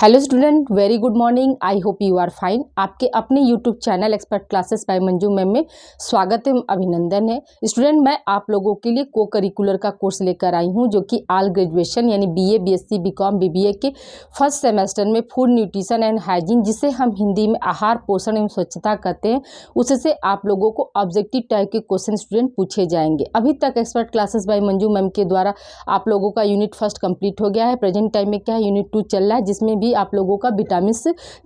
Hello student, very good morning. I hope you are fine. आपके अपने YouTube channel expert classes by Manju ma'am में स्वागत है, अभिनंदन है। स्टूडेंट, मैं आप लोगों के लिए को करिकुलर का कोर्स लेकर आई हूं, जो कि ऑल ग्रेजुएशन यानी बीए, बीएससी, बीकॉम, बीबीए के फर्स्ट सेमेस्टर में फूड न्यूट्रिशन एंड हाइजीन, जिसे हम हिंदी में आहार, पोषण एवं स्वच्छता कहते हैं, उससे आप लोगों को ऑब्जेक्टिव टाइप के क्वेश्चन स्टूडेंट पूछे जाएंगे। अभी तक expert classes by Manju ma'am के द्वारा आप लोगों का यूनिट फर्स्ट कंप्लीट हो गया है। प्रेजेंट टाइम में क्या है, यूनिट 2 चल रहा है, जिसमें भी आप लोगों का विटामिन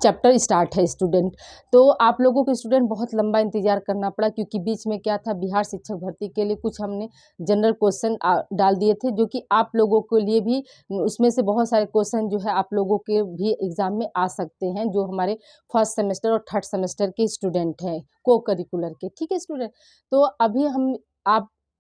चैप्टर स्टार्ट है स्टूडेंट। तो आप लोगों को स्टूडेंट बहुत लंबा इंतजार करना पड़ा, क्योंकि बीच में क्या था, बिहार शिक्षक भर्ती के लिए कुछ हमने जनरल क्वेश्चन डाल दिए थे, जो कि आप लोगों के लिए भी उसमें से बहुत सारे क्वेश्चन जो है आप लोगों के भी एग्जाम में आ सकते हैं, जो हमारे फर्स्ट सेमेस्टर और थर्ड सेमेस्टर के स्टूडेंट हैं को करिकुलर के। ठीक है स्टूडेंट, तो अभी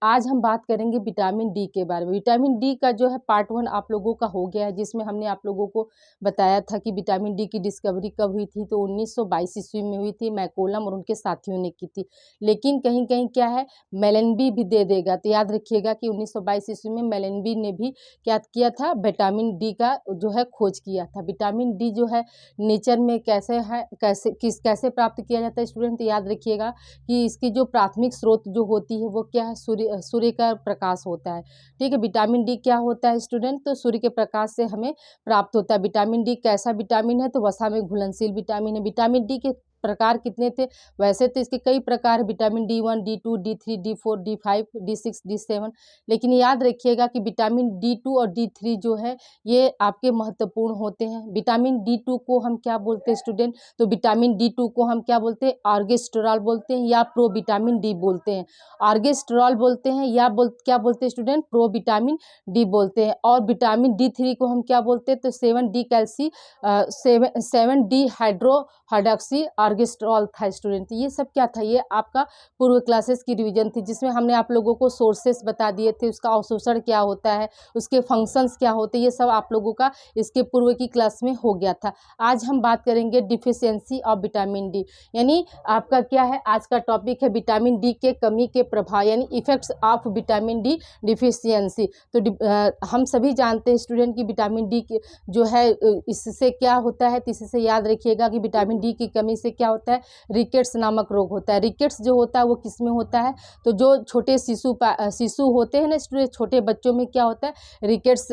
आज हम बात करेंगे विटामिन डी के बारे में। विटामिन डी का जो है पार्ट 1 आप लोगों का हो गया है, जिसमें हमने आप लोगों को बताया था कि विटामिन डी की डिस्कवरी कब हुई थी। तो 1922 ईस्वी में हुई थी, मैकोलम और उनके साथियों ने की थी। लेकिन कहीं कहीं क्या है, मेलेनबी भी दे देगा, तो याद रखिएगा कि 1922 ईस्वी में मेलेनबी ने भी क्या किया था, विटामिन डी का जो है खोज किया था। विटामिन डी जो है नेचर में कैसे है, कैसे प्राप्त किया जाता है स्टूडेंट, याद रखिएगा कि इसकी जो प्राथमिक स्रोत जो होती है वो क्या है, सूर्य का प्रकाश होता है। ठीक है, विटामिन डी क्या होता है स्टूडेंट, तो सूर्य के प्रकाश से हमें प्राप्त होता है। विटामिन डी कैसा विटामिन है, तो वसा में घुलनशील विटामिन है। विटामिन डी के प्रकार कितने थे, वैसे तो इसके कई प्रकार, vitamin D1, D2, D3, D4, D5, D6, D7, लेकिन याद रखिएगा कि विटामिन D2 और D3 जो है ये आपके महत्वपूर्ण होते हैं। विटामिन D2 को हम क्या बोलते हैं स्टूडेंट, तो विटामिन D2 को हम क्या बोलते हैं, आर्गेस्ट्रॉल बोलते हैं या प्रो विटामिन डी बोलते हैं। आर्गेस्ट्रॉल बोलते हैं या क्या बोलते हैं स्टूडेंट, प्रो विटामिन डी बोलते हैं। और विटामिन D3 को हम क्या बोलते हैं, तो 7D कैल्सी 7D हाइड्रोक्सी आर्गेस्ट्रॉल था स्टूडेंट। ये सब क्या था, ये आपका पूर्व क्लासेस की रिवीजन थी, जिसमें हमने आप लोगों को सोर्सेस बता दिए थे, उसका अवशोषण क्या होता है, उसके फंक्शंस क्या होते हैं, ये सब आप लोगों का इसके पूर्व की क्लास में हो गया था। आज हम बात करेंगे डिफिशियंसी ऑफ विटामिन डी, यानी आपका क्या है, आज का टॉपिक है विटामिन डी के कमी के प्रभाव, यानी effects of vitamin D deficiency. तो हम सभी जानते हैं स्टूडेंट की विटामिन डी जो है इससे क्या होता है, तो इससे याद रखिएगा कि विटामिन डी की कमी से क्या होता है, रिकेट्स नामक रोग होता है। रिकेट्स जो होता है वो किस में होता है, तो जो छोटे शिशु होते हैं ना स्टूडेंट, छोटे बच्चों में क्या होता है, रिकेट्स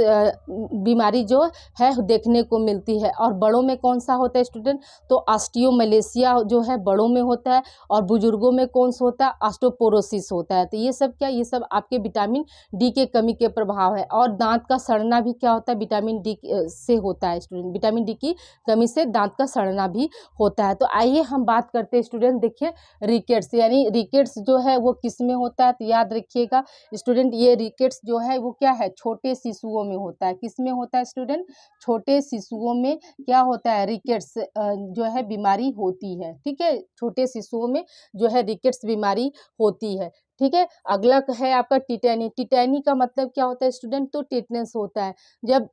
बीमारी जो है देखने को मिलती है। और बड़ों में कौन सा होता है स्टूडेंट, तो ऑस्टियोमलेशिया जो है बड़ों में होता है, और बुजुर्गों में कौन सा होता है, ऑस्टोपोरोसिस होता है। तो ये सब क्या, ये सब आपके विटामिन डी के कमी के प्रभाव है। और दांत का सड़ना भी क्या होता है, विटामिन डी से होता है स्टूडेंट, विटामिन डी की कमी से दांत का सड़ना भी होता है। तो आइए हम बात करते हैं स्टूडेंट, देखिए रिकेट्स, यानी रिकेट्स जो है वो किस में होता है, तो याद रखिएगा स्टूडेंट, ये रिकेट्स जो है वो क्या है, छोटे शिशुओं में होता है। किस में होता है स्टूडेंट, छोटे शिशुओं में क्या होता है, रिकेट्स जो है बीमारी होती है। ठीक है, छोटे शिशुओं में जो है रिकेट्स बीमारी होती है। ठीक है, अगला है आपका टिटैनी। टिटैनी का मतलब क्या होता है स्टूडेंट, तो टिटनेस होता है जब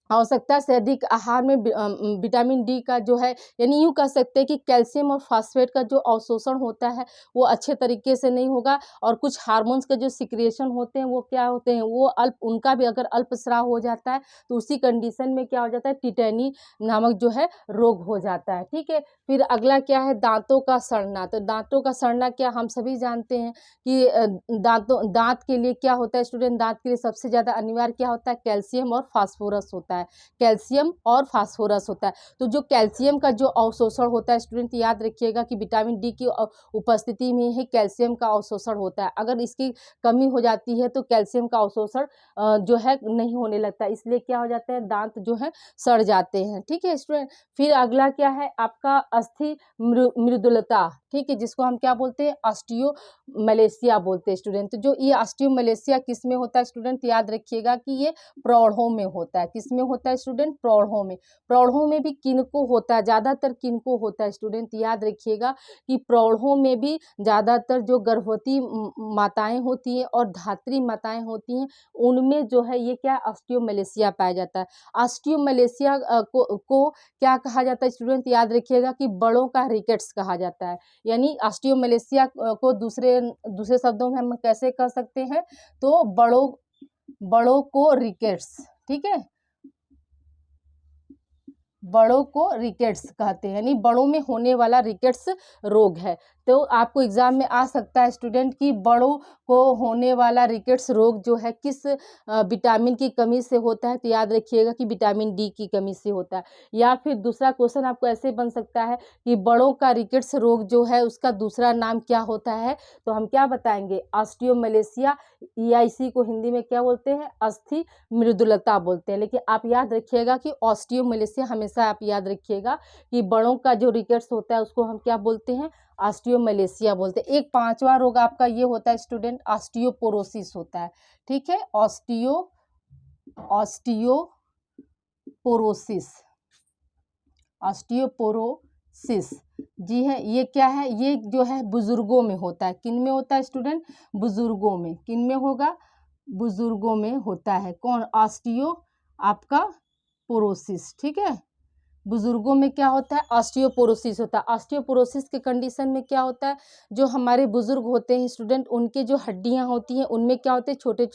आवश्यकता से अधिक आहार में विटामिन डी का जो है, यानी यूँ कह सकते हैं कि कैल्शियम और फास्फेट का जो अवशोषण होता है वो अच्छे तरीके से नहीं होगा, और कुछ हार्मोन्स के जो सिक्रिएशन होते हैं वो क्या होते हैं, वो उनका भी अगर अल्पस्राव हो जाता है, तो उसी कंडीशन में क्या हो जाता है, टिटैनी नामक जो है रोग हो जाता है। ठीक है, फिर अगला क्या है, दांतों का सड़ना। तो दांतों का सड़ना क्या, हम सभी जानते हैं कि दांत के लिए क्या होता है स्टूडेंट, दांत के लिए सबसे ज़्यादा अनिवार्य क्या होता है, कैल्शियम और फास्फोरस होता है। कैल्शियम और फास्फोरस होता है। तो जो कैल्शियम का जो अवशोषण होता है स्टूडेंट, याद रखिएगा कि विटामिन डी की उपस्थिति में ही कैल्शियम का अवशोषण होता है। अगर इसकी कमी हो जाती है तो कैल्शियम का अवशोषण जो है नहीं होने लगता, इसलिए क्या हो जाता है, दांत जो है सड़ जाते हैं। ठीक है स्टूडेंट, फिर अगला क्या है आपका अस्थि मृदुलता। ठीक है, जिसको हम क्या बोलते हैं, ऑस्टियोमलेशिया बोलते हैं स्टूडेंट। तो जो ये ऑस्टियोमलेशिया किस में होता है स्टूडेंट, याद रखिएगा कि ये प्रौढ़ों में होता है। किस में होता है स्टूडेंट, प्रौढ़ों में। प्रौढ़ों में भी किनको होता है, ज़्यादातर किनको होता है स्टूडेंट, याद रखिएगा कि प्रौढ़ों में भी ज़्यादातर जो गर्भवती माताएं होती हैं और धात्री माताएं होती हैं, उनमें जो है ये क्या, ऑस्टियोमलेशिया पाया जाता है। ऑस्टियोमलेशिया को क्या कहा जाता है स्टूडेंट, याद रखिएगा कि बड़ों का रिकेट्स कहा जाता है। यानी ऑस्टियोमलेशिया को दूसरे शब्दों में हम कैसे कह सकते हैं, तो बड़ों को रिकेट्स। ठीक है, बड़ों को रिकेट्स कहते हैं, यानी बड़ों में होने वाला रिकेट्स रोग है। तो आपको एग्जाम में आ सकता है स्टूडेंट कि बड़ों को होने वाला रिकेट्स रोग जो है किस विटामिन की कमी से होता है, तो याद रखिएगा कि विटामिन डी की कमी से होता है। या फिर दूसरा क्वेश्चन आपको ऐसे बन सकता है कि बड़ों का रिकेट्स रोग जो है उसका दूसरा नाम क्या होता है, तो हम क्या बताएंगे, ऑस्टियोमैलेशिया, या इसी को हिंदी में क्या बोलते हैं, अस्थि मृदुलता बोलते हैं। लेकिन आप याद रखिएगा कि ऑस्टियोमैलेशिया हमेशा आप याद रखिएगा कि बड़ों का जो रिकेट्स होता है उसको हम क्या बोलते हैं, ऑस्टियोमैलेशिया बोलते हैं। एक पांचवा रोग आपका ये होता है स्टूडेंट, ऑस्टियोपोरोसिस होता है। ठीक है, ऑस्टियोपोरोसिस, ऑस्टियोपोरोसिस जी है, ये क्या है, ये जो है बुजुर्गों में होता है। किन में होता है स्टूडेंट, बुजुर्गों में। किन में होगा, बुजुर्गों में होता है। कौन, ऑस्टियो आपका पोरोसिस। ठीक है, बुजुर्गों में क्या होता है, ऑस्टियोपोरोसिस होता है। ऑस्टियोपोरोसिस के कंडीशन में क्या होता है, जो हमारे बुजुर्ग होते हैं स्टूडेंट, उनके जो हड्डियां होती हैं उनमें क्या होते हैं, छोटे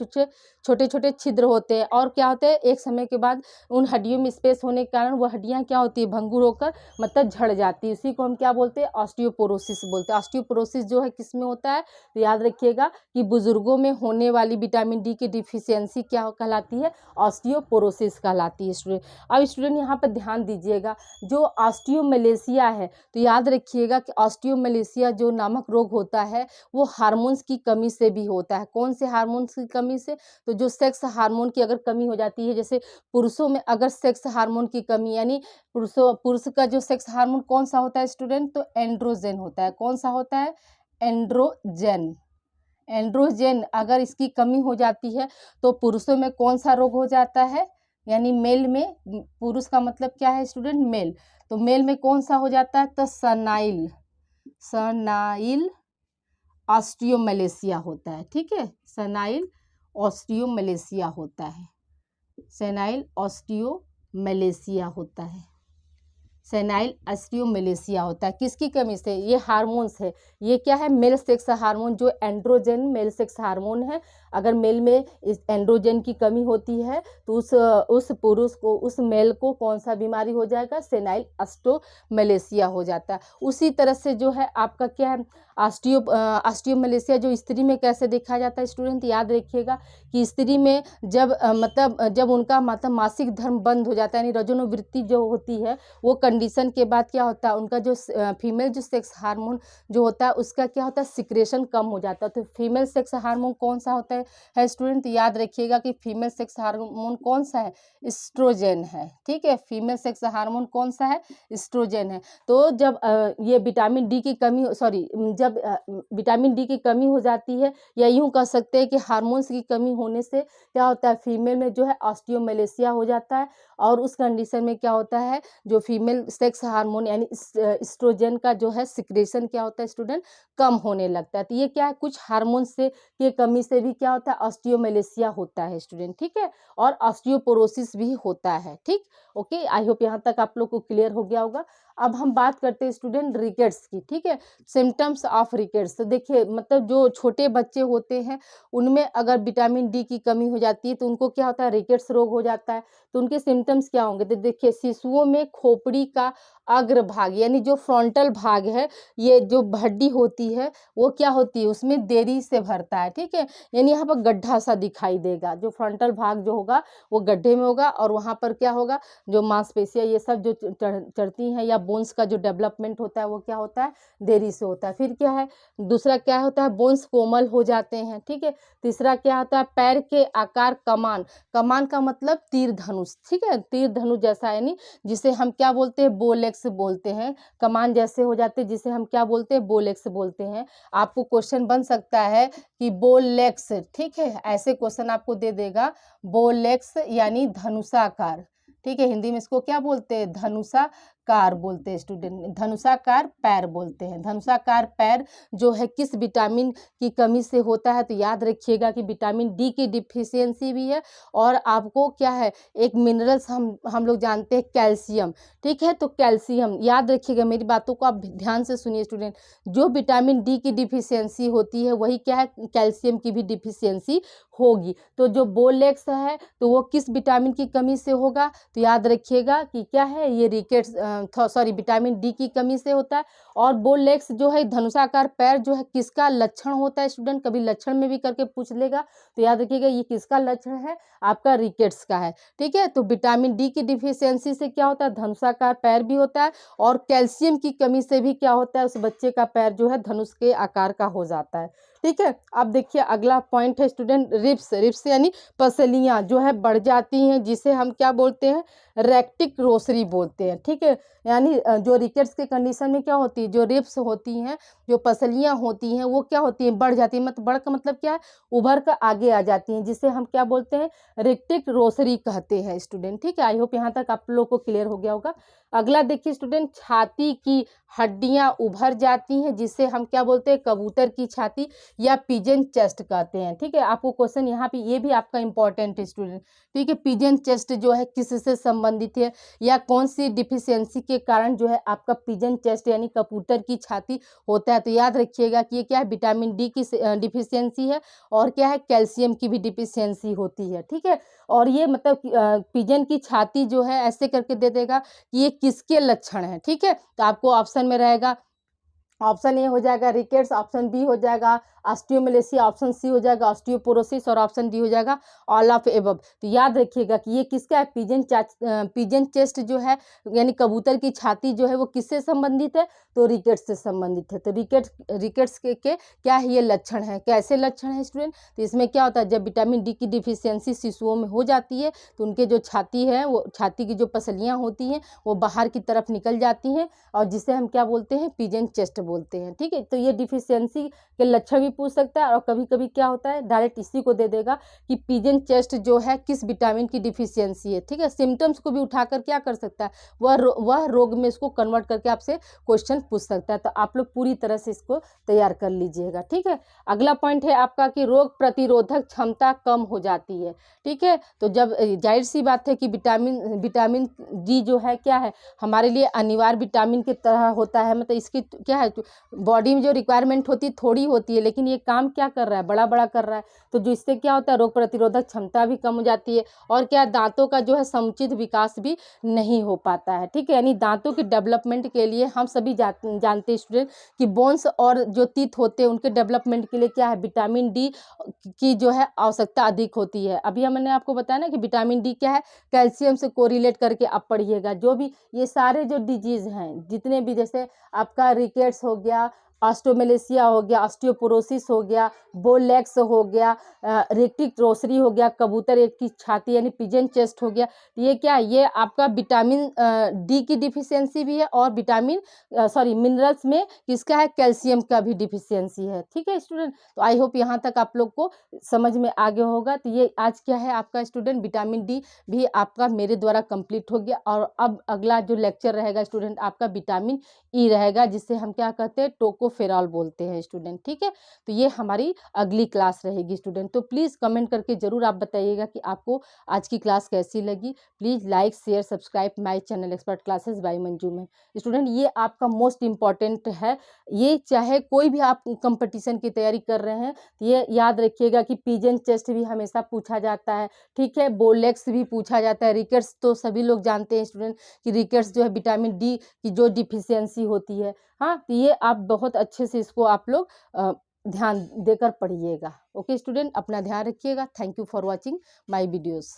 छोटे छिद्र होते हैं। और क्या होते हैं, एक समय के बाद उन हड्डियों में स्पेस होने के कारण वह हड्डियां क्या होती है, भंगुर होकर मतलब झड़ जाती है। इसी को हम क्या बोलते हैं, ऑस्टियोपोरोसिस बोलते हैं। ऑस्टियोपोरोसिस जो है किस में होता है, तो याद रखिएगा कि बुजुर्गों में होने वाली विटामिन डी की डिफिशियंसी क्या कहलाती है, ऑस्टियोपोरोसिस कहलाती है स्टूडेंट। अब स्टूडेंट यहाँ पर ध्यान दीजिएगा, जो ऑस्टियोमैलेशिया है, तो याद रखिएगा कि ऑस्टियोमैलेशिया जो नामक रोग होता है वो हार्मोन्स की कमी से भी होता है। कौन से हार्मोन्स की कमी से, तो जो सेक्स हार्मोन की अगर कमी हो जाती है, जैसे पुरुषों में अगर सेक्स हार्मोन की कमी, यानी पुरुष का जो सेक्स हार्मोन कौन सा होता है स्टूडेंट, तो एंड्रोजन होता है। कौन सा होता है, एंड्रोजन। एंड्रोजन अगर इसकी कमी हो जाती है तो पुरुषों में कौन सा रोग हो जाता है, यानी मेल में, पुरुष का मतलब क्या है स्टूडेंट, मेल, तो मेल में कौन सा हो जाता है, तो सनाइल ऑस्टियोमैलेशिया होता है। ठीक है, सनाइल ऑस्टियोमैलेशिया होता है, सेनाइल ऑस्टियोमैलेशिया होता है, सेनाइल ऑस्टियोमैलेशिया होता है। किसकी कमी से, ये हार्मोन्स है, ये क्या है, मेल सेक्स हार्मोन, जो एंड्रोजन मेल सेक्स हार्मोन है। अगर मेल में इस एंड्रोजन की कमी होती है तो उस पुरुष को, उस मेल को कौन सा बीमारी हो जाएगा, सेनाइल ऑस्टियोमैलेशिया हो जाता है। उसी तरह से जो है आपका क्या है, ऑस्टियोमैलेशिया जो स्त्री में कैसे देखा जाता है स्टूडेंट, याद रखिएगा कि स्त्री में जब जब उनका मतलब मासिक धर्म बंद हो जाता है, यानी रजोनोवृत्ति जो होती है, वो कंडीशन के बाद क्या होता है, उनका जो फीमेल जो सेक्स हार्मोन जो होता है उसका क्या होता है, सिक्रेशन कम हो जाता है। तो फीमेल सेक्स हार्मोन कौन सा होता है स्टूडेंट, याद रखिएगा कि फीमेल सेक्स हार्मोन कौन सा है, एस्ट्रोजन है। ठीक है, फीमेल सेक्स हार्मोन कौन सा है, एस्ट्रोजन है। तो जब ये विटामिन डी की कमी, जब विटामिन डी की कमी हो जाती है, या यूं कह सकते हैं कि हार्मोन्स की कमी होने से क्या होता है, फीमेल में जो है ऑस्टियोमैलेशिया हो जाता है। और उस कंडीशन में क्या होता है, जो फीमेल सेक्स हार्मोन यानी एस्ट्रोजन का जो है सिक्रेशन क्या होता है स्टूडेंट, कम होने लगता है। तो ये क्या है, कुछ हार्मोन से की कमी से भी क्या होता है, ऑस्टियोमैलेशिया होता है स्टूडेंट। ठीक है, और ऑस्टियोपोरोसिस भी होता है। ठीक, ओके, आई होप यहाँ तक आप लोग को क्लियर हो गया होगा। अब हम बात करते हैं स्टूडेंट रिकेट्स की। ठीक है, सिम्टम्स ऑफ रिकेट्स। तो देखिए मतलब जो छोटे बच्चे होते हैं उनमें अगर विटामिन डी की कमी हो जाती है तो उनको क्या होता है, रिकेट्स रोग हो जाता है। तो उनके सिम्टम्स क्या होंगे, तो देखिए शिशुओं में खोपड़ी का अग्रभाग, यानी जो फ्रंटल भाग है, ये जो हड्डी होती है वो क्या होती है, उसमें देरी से भरता है। ठीक है, यानी यहाँ पर गड्ढा सा दिखाई देगा, जो फ्रंटल भाग जो होगा वो गड्ढे में होगा, और वहाँ पर क्या होगा, जो मांसपेशियाँ ये सब जो चढ़ती हैं, या बोन्स का जो डेवलपमेंट होता है वो क्या होता है, देरी से होता है। फिर क्या है, दूसरा क्या होता है, बोन्स कोमल हो जाते हैं। ठीक है, तीसरा क्या होता है, पैर के आकार कमान, कमान का मतलब तीर धनुष। ठीक है, तीर धनुष जैसा, यानी जिसे हम क्या बोलते हैं, बोलेक्स बोलते हैं, कमान जैसे हो जाते हैं जिसे हम क्या बोलते हैं, बोलेक्स बोलते हैं। आपको क्वेश्चन बन सकता है कि बोलेक्स, ठीक है, ऐसे क्वेश्चन आपको दे देगा, बोलेक्स यानी धनुषाकार। ठीक है, हिंदी में इसको क्या बोलते हैं, कार बोलते हैं स्टूडेंट, धनुषाकार पैर बोलते हैं। धनुषाकार पैर जो है किस विटामिन की कमी से होता है? तो याद रखिएगा कि विटामिन डी की डिफिशियंसी भी है, और आपको क्या है, एक मिनरल्स हम लोग जानते हैं कैल्शियम, ठीक है। तो कैल्शियम याद रखिएगा, मेरी बातों को आप ध्यान से सुनिए स्टूडेंट, जो विटामिन डी की डिफिशियंसी होती है वही क्या है, कैल्शियम की भी डिफिशियंसी होगी। तो जो बो लेग्स है तो वो किस विटामिन की कमी से होगा? तो याद रखिएगा कि क्या है, ये रिकेट्स विटामिन डी की कमी से होता है। और बो लेग्स जो है, धनुषाकार पैर जो है, किसका लक्षण होता है स्टूडेंट? कभी लक्षण में भी करके पूछ लेगा, तो याद रखिएगा ये किसका लक्षण है? आपका रिकेट्स का है, ठीक है। तो विटामिन डी की डिफिशियंसी से क्या होता है, धनुषाकार पैर भी होता है, और कैल्शियम की कमी से भी क्या होता है, उस बच्चे का पैर जो है धनुष के आकार का हो जाता है, ठीक है। अब देखिए अगला पॉइंट है स्टूडेंट, रिब्स। रिब्स यानी पसलियां जो है बढ़ जाती हैं, जिसे हम क्या बोलते हैं, रेक्टिक रोसरी बोलते हैं, ठीक है। यानी जो रिकेट्स के कंडीशन में क्या होती है, जो रिब्स होती हैं, जो पसलियां होती हैं, वो क्या होती हैं, बढ़ जाती हैं। मतलब बढ़ का मतलब क्या है, उभर कर आगे आ जाती हैं, जिसे हम क्या बोलते हैं, रेक्टिक रोसरी कहते हैं स्टूडेंट, ठीक है। आई होप यहाँ तक आप लोग को क्लियर हो गया होगा। अगला देखिए स्टूडेंट, छाती की हड्डियां उभर जाती हैं, जिसे हम क्या बोलते हैं, कबूतर की छाती या पिजन चेस्ट कहते हैं, ठीक है। आपको क्वेश्चन यहाँ पे ये भी आपका इंपॉर्टेंट है स्टूडेंट, ठीक है। पिजन चेस्ट जो है किससे संबंधित है, या कौन सी डिफिशियंसी के कारण जो है आपका पिजन चेस्ट यानी कबूतर की छाती होता है? तो याद रखिएगा कि ये क्या है, विटामिन डी की डिफिशियंसी है, और क्या है, कैल्शियम की भी डिफिशियंसी होती है, ठीक है। और ये मतलब पिजन की छाती जो है ऐसे करके दे देगा कि ये किसके लक्षण है, ठीक है। तो आपको ऑप्शन में रहेगा, ऑप्शन ए हो जाएगा रिकेट्स, ऑप्शन बी हो जाएगा ऑस्टियोमेलेसिया, ऑप्शन सी हो जाएगा ऑस्टियोपोरोसिस, और ऑप्शन डी हो जाएगा ऑल ऑफ एबव। तो याद रखिएगा कि ये किसका है, पिजन चेस्ट जो है यानी कबूतर की छाती जो है वो किससे संबंधित है? तो रिकेट्स से संबंधित है। तो रिकेट्स के क्या है, ये लक्षण है। कैसे लक्षण है स्टूडेंट? तो इसमें क्या होता है, जब विटामिन डी की डिफिशियंसी शिशुओं में हो जाती है तो उनके जो छाती है, वो छाती की जो पसलियाँ होती हैं वो बाहर की तरफ निकल जाती हैं, और जिसे हम क्या बोलते हैं, पिजन चेस्ट बोलते हैं, ठीक है। तो ये डिफिशियंसी के लक्षण भी पूछ सकता है, और कभी कभी क्या होता है, डायरेक्ट इसी को दे देगा कि पिजन चेस्ट जो है किस विटामिन की डिफिशियंसी है, ठीक है। सिम्टम्स को भी उठाकर क्या कर सकता है, वह रोग में इसको कन्वर्ट करके आपसे क्वेश्चन पूछ सकता है। तो आप लोग पूरी तरह से इसको तैयार कर लीजिएगा, ठीक है। अगला पॉइंट है आपका कि रोग प्रतिरोधक क्षमता कम हो जाती है, ठीक है। तो जब जाहिर सी बात है कि विटामिन डी जो है क्या है, हमारे लिए अनिवार्य विटामिन की तरह होता है। मतलब इसकी क्या है, बॉडी में जो रिक्वायरमेंट होती है थोड़ी होती है, लेकिन ये काम क्या कर रहा है, बड़ा बड़ा कर रहा है। तो जो इससे क्या होता है, रोग प्रतिरोधक क्षमता भी कम हो जाती है, और क्या दांतों का जो है समुचित विकास भी नहीं हो पाता है, ठीक है। यानी दांतों के डेवलपमेंट के लिए हम सभी जानते हैं स्टूडेंट कि बोन्स और जो टीथ होते हैं उनके डेवलपमेंट के लिए क्या है, विटामिन डी की जो है आवश्यकता अधिक होती है। अभी मैंने आपको बताया ना कि विटामिन डी क्या है, कैल्शियम से कोरिलेट करके आप पढ़िएगा। जो भी ये सारे जो डिजीज हैं जितने भी, जैसे आपका रिकेट्स हो गया, ऑस्टियोमेलेसिया हो गया, ऑस्टियोपोरोसिस हो गया, बोलेक्स हो गया, रेक्टिक रोसरी हो गया, कबूतर एक की छाती यानी पिजन चेस्ट हो गया, ये क्या है, ये आपका विटामिन डी की डिफिशियंसी भी है, और मिनरल्स में किसका है, कैल्शियम का भी डिफिशियंसी है, ठीक है स्टूडेंट। तो आई होप यहाँ तक आप लोग को समझ में आ गया होगा। तो ये आज क्या है आपका स्टूडेंट, विटामिन डी भी आपका मेरे द्वारा कंप्लीट हो गया। और अब अगला जो लेक्चर रहेगा स्टूडेंट आपका विटामिन ई रहेगा, जिसे हम क्या कहते हैं, टोकोफेरॉल बोलते हैं स्टूडेंट, ठीक है। तो ये हमारी अगली क्लास रहेगी स्टूडेंट। तो प्लीज़ कमेंट करके ज़रूर आप बताइएगा कि आपको आज की क्लास कैसी लगी। Please like share subscribe my channel expert classes by Manju में स्टूडेंट। ये आपका मोस्ट इम्पॉर्टेंट है, ये चाहे कोई भी आप कंपटीशन की तैयारी कर रहे हैं, ये याद रखिएगा कि पिजन चेस्ट भी हमेशा पूछा जाता है, ठीक है। बोलेक्स भी पूछा जाता है। रिकेट्स तो सभी लोग जानते हैं स्टूडेंट कि रिकेट्स जो है विटामिन डी की जो डिफिशियंसी होती है। हाँ, तो ये आप बहुत अच्छे से इसको आप लोग ध्यान देकर पढ़िएगा। ओके स्टूडेंट, अपना ध्यान रखिएगा। Thank you for watching my videos.